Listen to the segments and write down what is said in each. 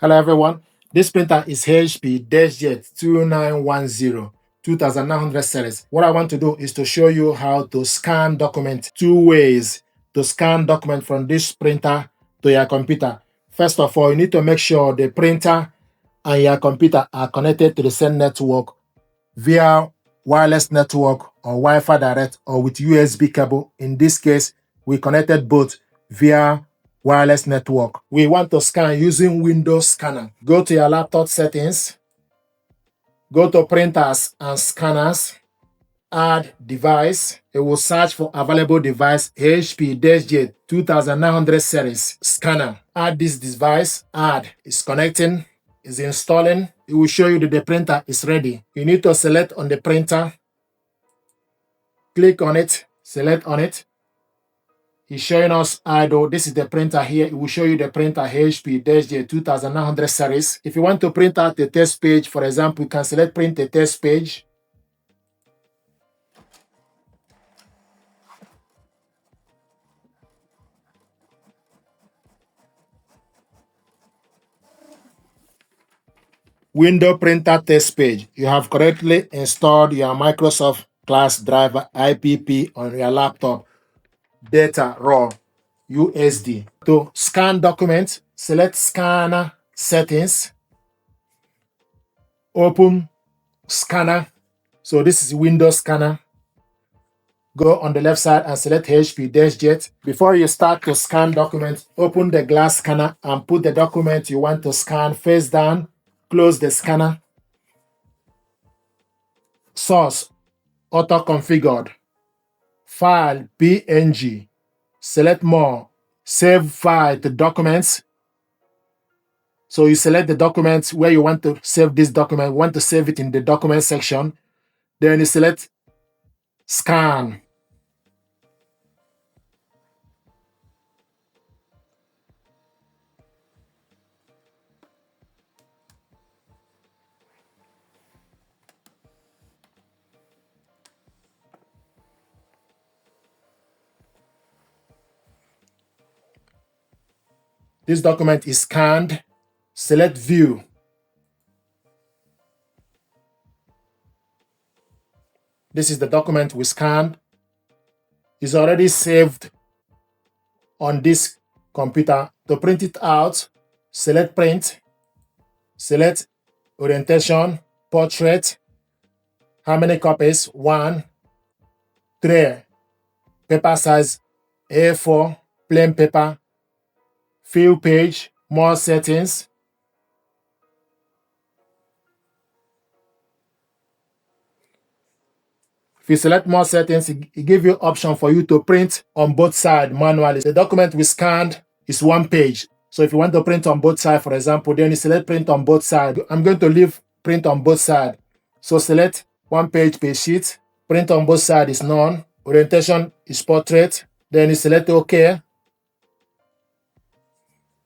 Hello everyone, this printer is HP Deskjet 2910 2900 series. What I want to do is to show you how to scan document. Two ways to scan document from this printer to your computer. First of all, you need to make sure the printer and your computer are connected to the same network via wireless network or Wi-Fi direct or with USB cable. In this case, we connected both via wireless network. We want to scan using Windows Scanner. Go to your laptop settings, go to printers and scanners, add device. It will search for available device HP Deskjet 2900 series scanner. Add this device, add, it's connecting, is installing. It will show you that the printer is ready. You need to select on the printer, click on it, select on it. It's showing us idle. This is the printer here. It will show you the printer HP Deskjet 2900 series. If you want to print out the test page, for example, you can select print the test page. Window printer test page. You have correctly installed your Microsoft class driver IPP on your laptop. Data raw USD. To scan document, select scanner settings. Open scanner. So this is Windows scanner. Go on the left side and select HP Deskjet. Before you start to scan documents, open the glass scanner and put the document you want to scan face down. Close the scanner. Source auto-configured. File PNG. Select more. Save file to documents. So you select the documents where you want to save this document. You want to save it in the document section. Then you select scan. This document is scanned. Select view. This is the document we scanned. It's already saved on this computer. To print it out, select print. Select orientation, portrait. How many copies? 1, 3. Paper size A4, plain paper. Fill page, more settings. If you select more settings, it gives you option for you to print on both sides manually. The document we scanned is 1 page. So if you want to print on both sides, for example, then you select print on both sides. I'm going to leave print on both sides. So select 1 page per sheet. Print on both sides is none. Orientation is portrait. Then you select OK.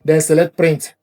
Then select print.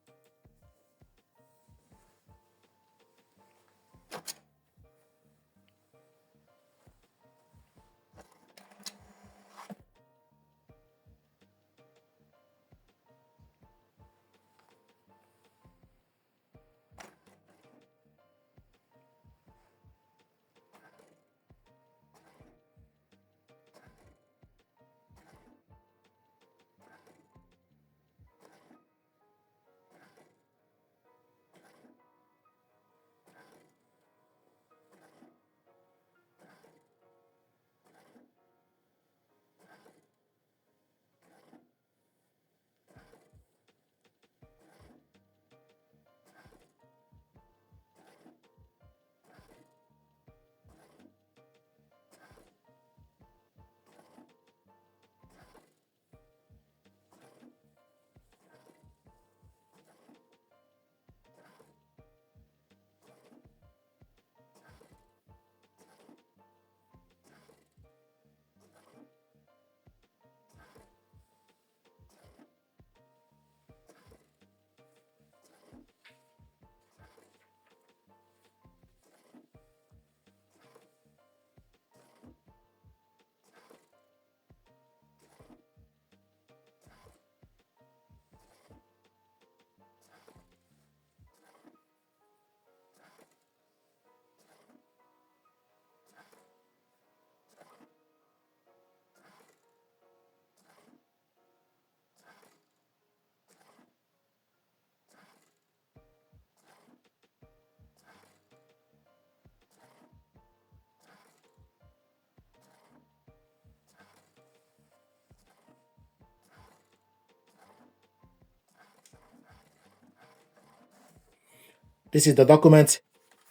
This is the document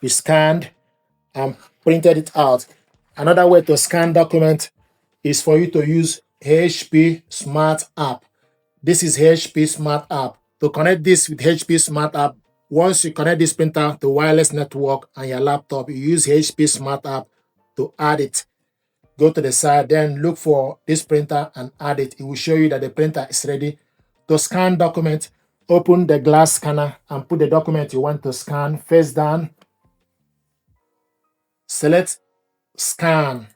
we scanned and printed it out. Another way to scan document is for you to use HP Smart App. This is HP Smart App. To connect this with HP Smart App, once you connect this printer to wireless network and your laptop, you use HP Smart App to add it. Go to the side, then look for this printer and add it. It will show you that the printer is ready. To scan document, open the glass scanner and put the document you want to scan face down. Select Scan.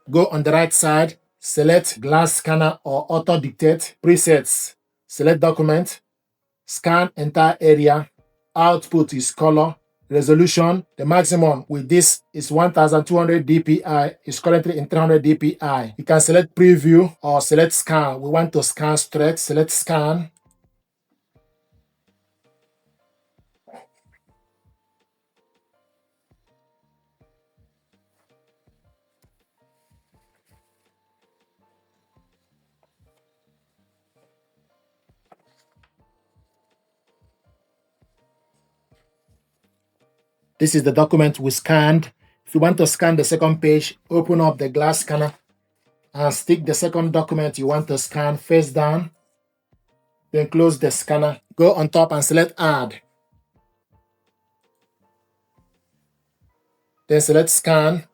Go on the right side, select Glass Scanner or Auto Dictate. Presets. Select Document. Scan entire area. Output is color. Resolution. The maximum with this is 1200 dpi. It's currently in 300 dpi. You can select Preview or select Scan. We want to scan straight. Select Scan. This is the document we scanned. If you want to scan the second page, open up the glass scanner and stick the second document you want to scan face down. Then close the scanner. Go on top and select Add. Then select Scan.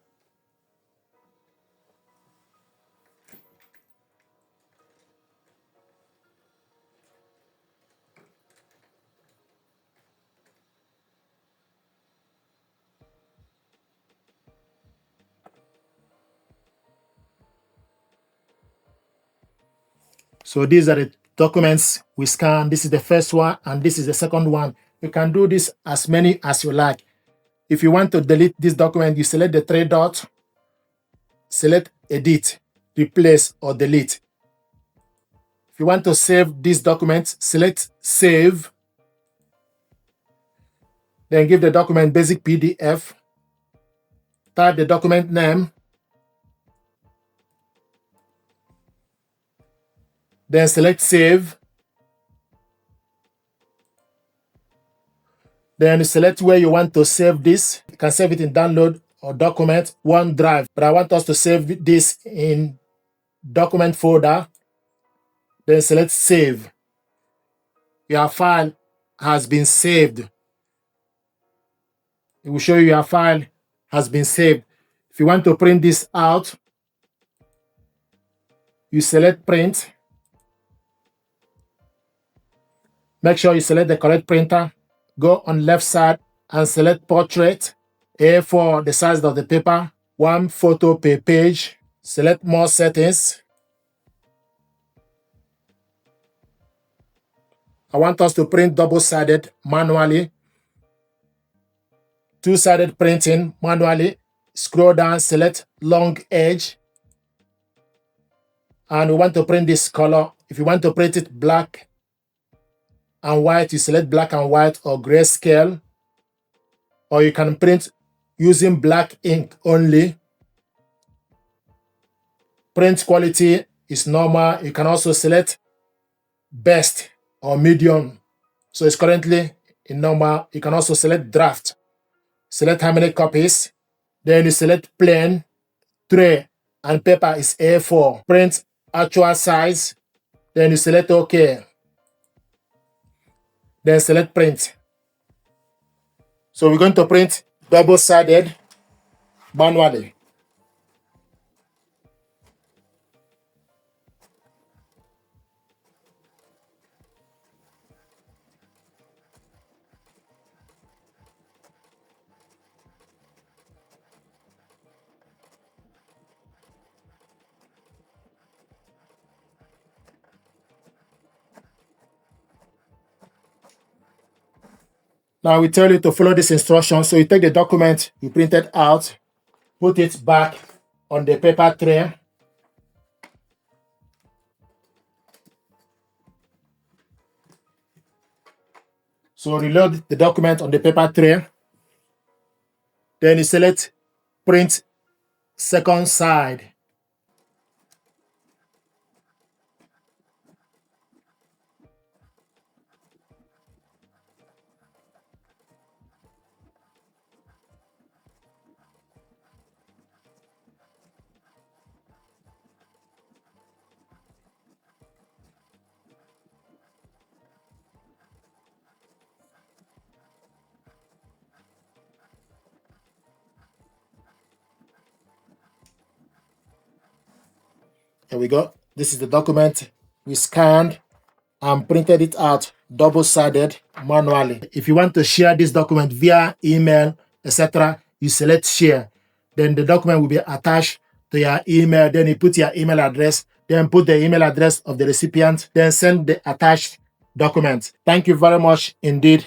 So these are the documents we scan. This is the first one and this is the second one. You can do this as many as you like. If you want to delete this document, you select the three dots, select Edit, Replace or Delete. If you want to save this document, select Save. Then give the document basic PDF. Type the document name. Then select Save. Then select where you want to save this. You can save it in Download or Document, OneDrive. But I want us to save this in Document folder. Then select Save. Your file has been saved. It will show you your file has been saved. If you want to print this out, you select Print. Make sure you select the correct printer. Go on left side and select Portrait. A4, the size of the paper, 1 photo per page. Select More Settings. I want us to print double-sided manually. Two-sided printing manually. Scroll down, select Long Edge. And we want to print this color. If you want to print it black and white, you select black and white or grayscale. Or you can print using black ink only. Print quality is normal. You can also select best or medium. So it's currently in normal. You can also select draft. Select how many copies. Then you select plain, tray, and paper is A4. Print actual size. Then you select OK. Then select Print. So we're going to print double-sided manually. Now we tell you to follow this instruction. So you take the document you printed out, put it back on the paper tray. So reload the document on the paper tray. Then you select Print Second Side. Here we go. This is the document we scanned and printed it out double-sided manually. If you want to share this document via email, etc., you select share. Then the document will be attached to your email. Then you put your email address, then put the email address of the recipient, then send the attached document. Thank you very much indeed